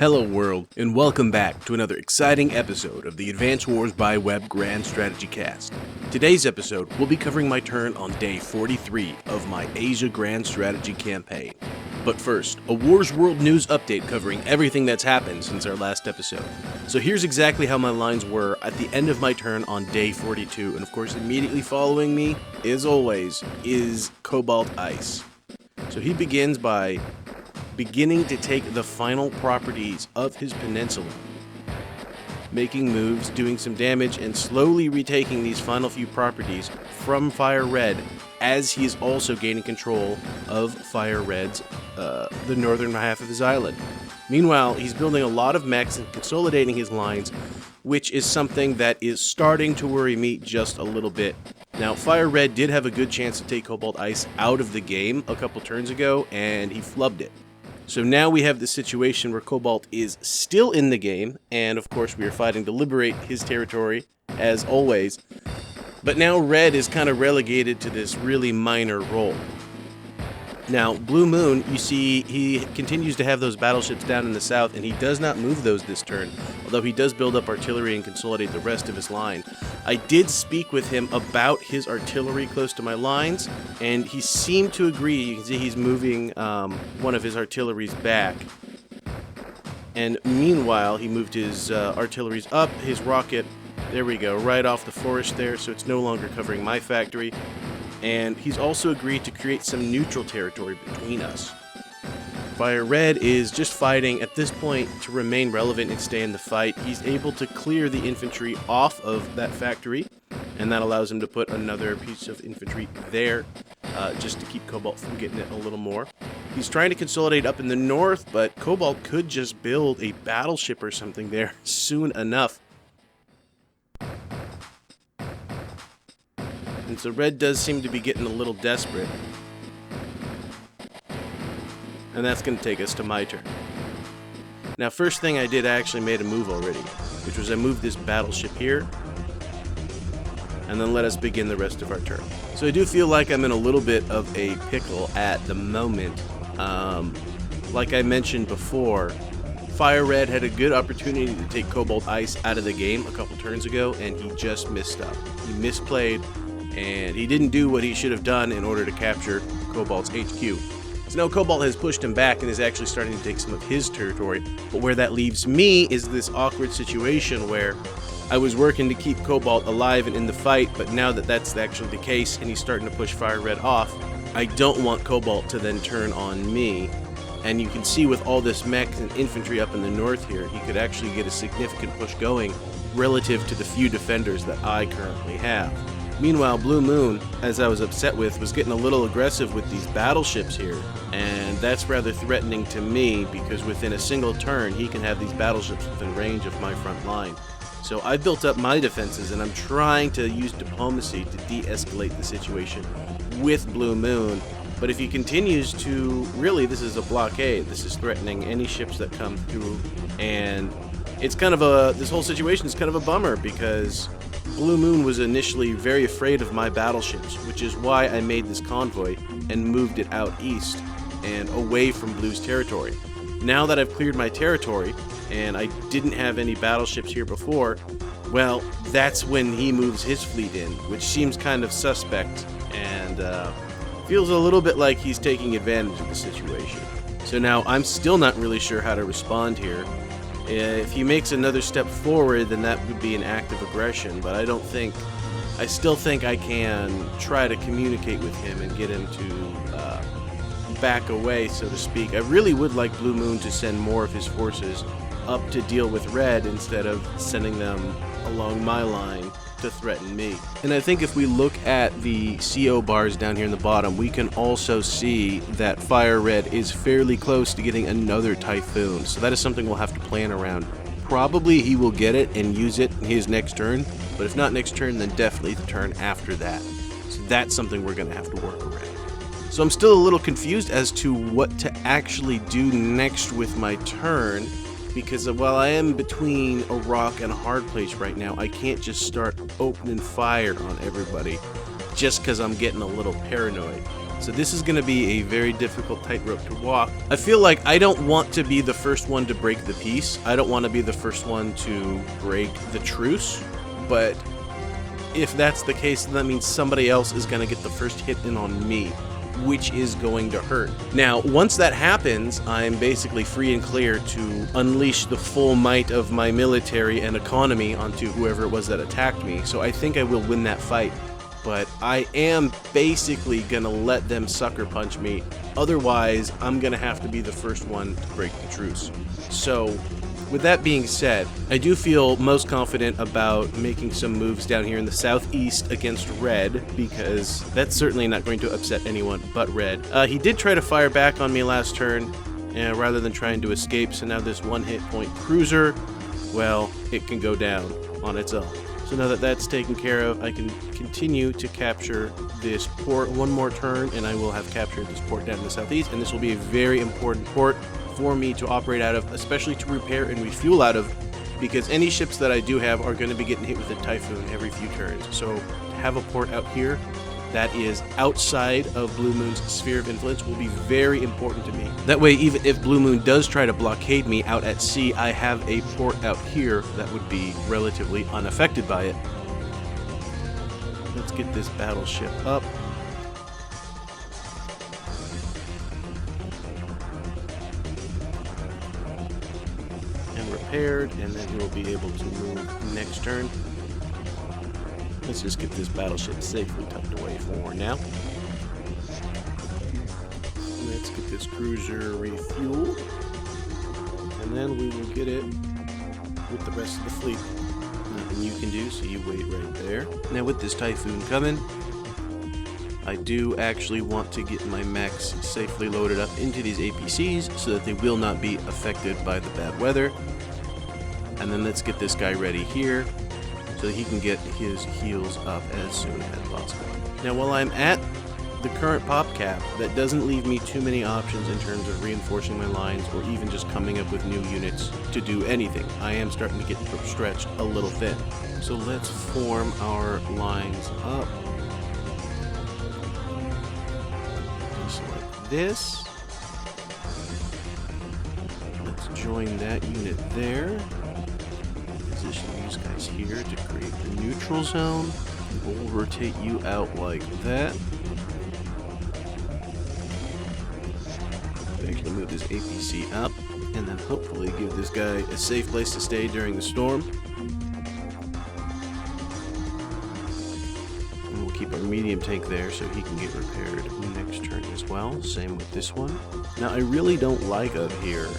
Hello world, and welcome back to another exciting episode of the Advance Wars by Web Grand Strategy Cast. Today's episode will be covering my turn on day 43 of my Asia Grand Strategy campaign. But first, a Wars World News update covering everything that's happened since our last episode. So here's exactly how my lines were at the end of my turn on day 42, and of course immediately following me, as always, is Cobalt Ice. So he begins by beginning to take the final properties of his peninsula, making moves, doing some damage, and slowly retaking these final few properties from Fire Red, as he is also gaining control of Fire Red's, the northern half of his island. Meanwhile, he's building a lot of mechs and consolidating his lines, which is something that is starting to worry me just a little bit. Now, Fire Red did have a good chance to take Cobalt Ice out of the game a couple turns ago, and he flubbed it. So now we have the situation where Cobalt is still in the game, and of course we are fighting to liberate his territory, as always. But now Red is kind of relegated to this really minor role. Now, Blue Moon, you see, he continues to have those battleships down in the south, and he does not move those this turn, although he does build up artillery and consolidate the rest of his line. I did speak with him about his artillery close to my lines, and he seemed to agree. You can see he's moving one of his artilleries back. And meanwhile, he moved his artilleries up, his rocket, there we go, right off the forest there, so it's no longer covering my factory. And he's also agreed to create some neutral territory between us. Fire Red is just fighting at this point to remain relevant and stay in the fight. He's able to clear the infantry off of that factory, and that allows him to put another piece of infantry there, just to keep Cobalt from getting it a little more. He's trying to consolidate up in the north, but Cobalt could just build a battleship or something there soon enough. And so Red does seem to be getting a little desperate. And that's going to take us to my turn. Now, first thing I did, I actually made a move already, which was I moved this battleship here, and then let us begin the rest of our turn. So I do feel like I'm in a little bit of a pickle at the moment. Like I mentioned before, Fire Red had a good opportunity to take Cobalt Ice out of the game a couple turns ago, and he just missed up. He misplayed, and he didn't do what he should have done in order to capture Cobalt's HQ. So now Cobalt has pushed him back and is actually starting to take some of his territory, but where that leaves me is this awkward situation where I was working to keep Cobalt alive and in the fight, but now that that's actually the case and he's starting to push Fire Red off, I don't want Cobalt to then turn on me. And you can see with all this mech and infantry up in the north here, he could actually get a significant push going relative to the few defenders that I currently have. Meanwhile, Blue Moon, as I was upset with, was getting a little aggressive with these battleships here, and that's rather threatening to me because within a single turn, he can have these battleships within range of my front line. So I built up my defenses, and I'm trying to use diplomacy to de-escalate the situation with Blue Moon. But if he continues to, really, this is a blockade. This is threatening any ships that come through, and it's kind of this whole situation is kind of a bummer because Blue Moon was initially very afraid of my battleships, which is why I made this convoy and moved it out east and away from Blue's territory. Now that I've cleared my territory, and I didn't have any battleships here before, well, that's when he moves his fleet in, which seems kind of suspect, and feels a little bit like he's taking advantage of the situation. So now I'm still not really sure how to respond here. If he makes another step forward, then that would be an act of aggression, but I still think I can try to communicate with him and get him to back away, so to speak. I really would like Blue Moon to send more of his forces up to deal with Red instead of sending them along my line to threaten me. And I think if we look at the CO bars down here in the bottom, we can also see that Fire Red is fairly close to getting another Typhoon. So that is something we'll have to plan around. Probably he will get it and use it in his next turn, but if not next turn, then definitely the turn after that. So that's something we're going to have to work around. So I'm still a little confused as to what to actually do next with my turn, because while I am between a rock and a hard place right now, I can't just start opening fire on everybody just because I'm getting a little paranoid. So this is going to be a very difficult tightrope to walk. I feel like I don't want to be the first one to break the peace. I don't want to be the first one to break the truce. But if that's the case, then that means somebody else is going to get the first hit in on me, which is going to hurt. Now, once that happens, I'm basically free and clear to unleash the full might of my military and economy onto whoever it was that attacked me. So I think I will win that fight. But I am basically going to let them sucker punch me. Otherwise, I'm going to have to be the first one to break the truce. So, with that being said, I do feel most confident about making some moves down here in the southeast against Red, because that's certainly not going to upset anyone but Red. He did try to fire back on me last turn, rather than trying to escape, so now this one hit point cruiser, well, it can go down on its own. So now that that's taken care of, I can continue to capture this port one more turn, and I will have captured this port down in the southeast, and this will be a very important port for me to operate out of, especially to repair and refuel out of, because any ships that I do have are going to be getting hit with a typhoon every few turns. So to have a port out here that is outside of Blue Moon's sphere of influence will be very important to me. That way, even if Blue Moon does try to blockade me out at sea, I have a port out here that would be relatively unaffected by it. Let's get this battleship up. And repaired, and then he will be able to move next turn. Let's just get this battleship safely tucked away for now. Let's get this cruiser refueled, and then we will get it with the rest of the fleet. Nothing you can do, so you wait right there. Now with this typhoon coming, I do actually want to get my mechs safely loaded up into these APCs so that they will not be affected by the bad weather. And then let's get this guy ready here, so he can get his heals up as soon as possible. Now, while I'm at the current pop cap, that doesn't leave me too many options in terms of reinforcing my lines or even just coming up with new units to do anything. I am starting to get stretched a little thin. So let's form our lines up. Just like this. Let's join that unit there. Position these guys here to create the neutral zone. We'll rotate you out like that. Actually move this APC up, and then hopefully give this guy a safe place to stay during the storm. And we'll keep our medium tank there so he can get repaired next turn as well. Same with this one. Now I really don't like up here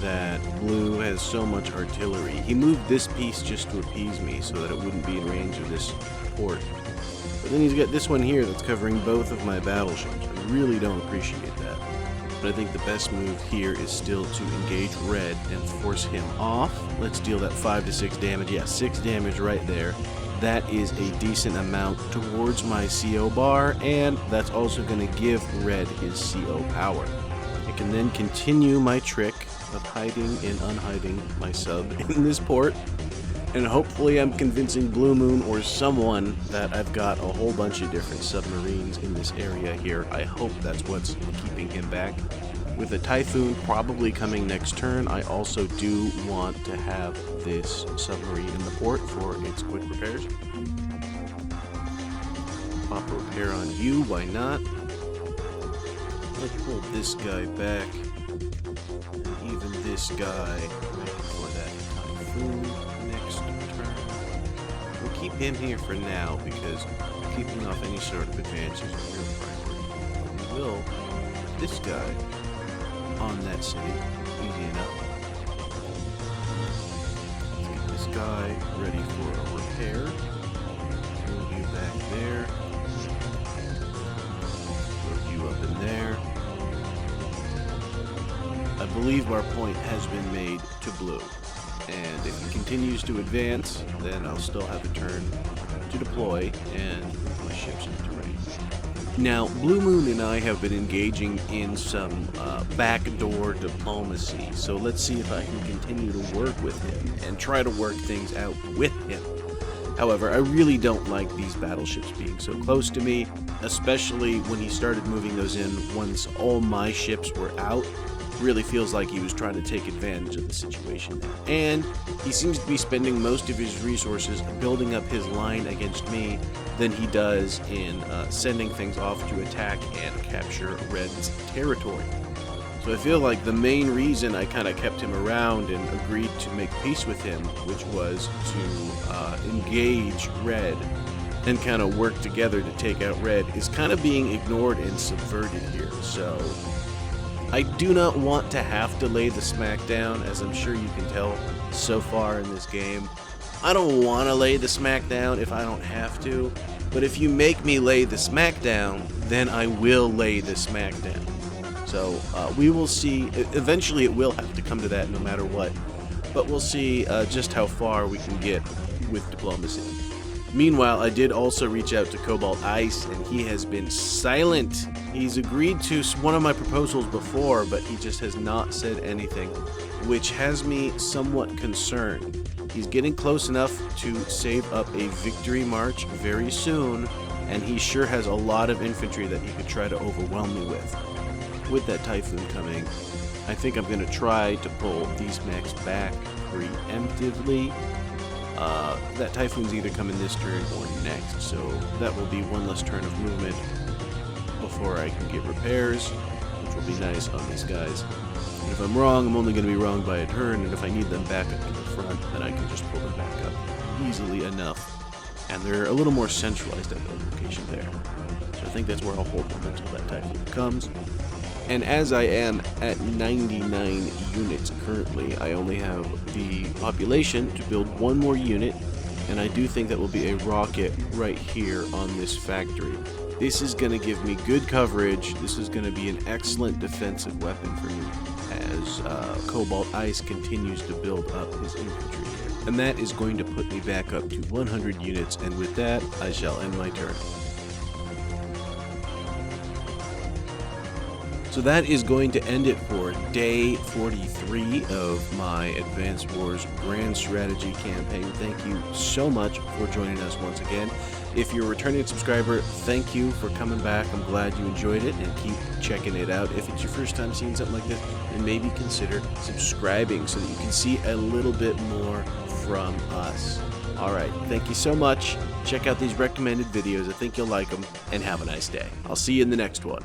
that Blue has so much artillery. He moved this piece just to appease me so that it wouldn't be in range of this port. But then he's got this one here that's covering both of my battleships. I really don't appreciate that. But I think the best move here is still to engage Red and force him off. Let's deal that 5 to 6 damage. Yeah, 6 damage right there. That is a decent amount towards my CO bar, and that's also going to give Red his CO power. I can then continue my trick of hiding and unhiding my sub in this port, and hopefully I'm convincing Blue Moon or someone that I've got a whole bunch of different submarines in this area here. I hope that's what's keeping him back. With a typhoon probably coming next turn, I also do want to have this submarine in the port for its quick repairs. Pop a repair on you, why not? Let's pull this guy back, and even this guy ready for that typhoon next turn. We'll keep him here for now because keeping off any sort of advance is a real priority. We will put this guy on that city, easy enough. Let's get this guy ready for a repair. Move you back there. Put you up in there. I believe our point has been made to Blue, and if he continues to advance, then I'll still have a turn to deploy and move my ships into range. Now, Blue Moon and I have been engaging in some backdoor diplomacy, so let's see if I can continue to work with him and try to work things out with him. However, I really don't like these battleships being so close to me, especially when he started moving those in once all my ships were out. Really feels like he was trying to take advantage of the situation there. And he seems to be spending most of his resources building up his line against me than he does in sending things off to attack and capture Red's territory. So I feel like the main reason I kind of kept him around and agreed to make peace with him, which was to engage Red and kind of work together to take out Red, is kind of being ignored and subverted here. So I do not want to have to lay the smackdown, as I'm sure you can tell so far in this game. I don't want to lay the smackdown if I don't have to, but if you make me lay the smackdown, then I will lay the smackdown. So we will see. Eventually it will have to come to that no matter what, but we'll see just how far we can get with diplomacy. Meanwhile, I did also reach out to Cobalt Ice, and he has been silent. He's agreed to one of my proposals before, but he just has not said anything, which has me somewhat concerned. He's getting close enough to save up a victory march very soon, and he sure has a lot of infantry that he could try to overwhelm me with. With that Typhoon coming, I think I'm going to try to pull these mechs back preemptively. That Typhoon's either coming this turn or next, so that will be one less turn of movement before I can get repairs, which will be nice on these guys. And if I'm wrong, I'm only going to be wrong by a turn, and if I need them back up to the front, then I can just pull them back up easily enough. And they're a little more centralized at the location there. So I think that's where I'll hold them until that Typhoon comes. And as I am at 99 units currently, I only have the population to build one more unit, and I do think that will be a rocket right here on this factory. This is going to give me good coverage. This is going to be an excellent defensive weapon for me as Cobalt Ice continues to build up his infantry here. And that is going to put me back up to 100 units, and with that, I shall end my turn. So that is going to end it for day 43 of my Advanced Wars Grand Strategy campaign. Thank you so much for joining us once again. If you're a returning subscriber, thank you for coming back. I'm glad you enjoyed it, and keep checking it out. If it's your first time seeing something like this, then maybe consider subscribing so that you can see a little bit more from us. Alright, thank you so much. Check out these recommended videos. I think you'll like them, and have a nice day. I'll see you in the next one.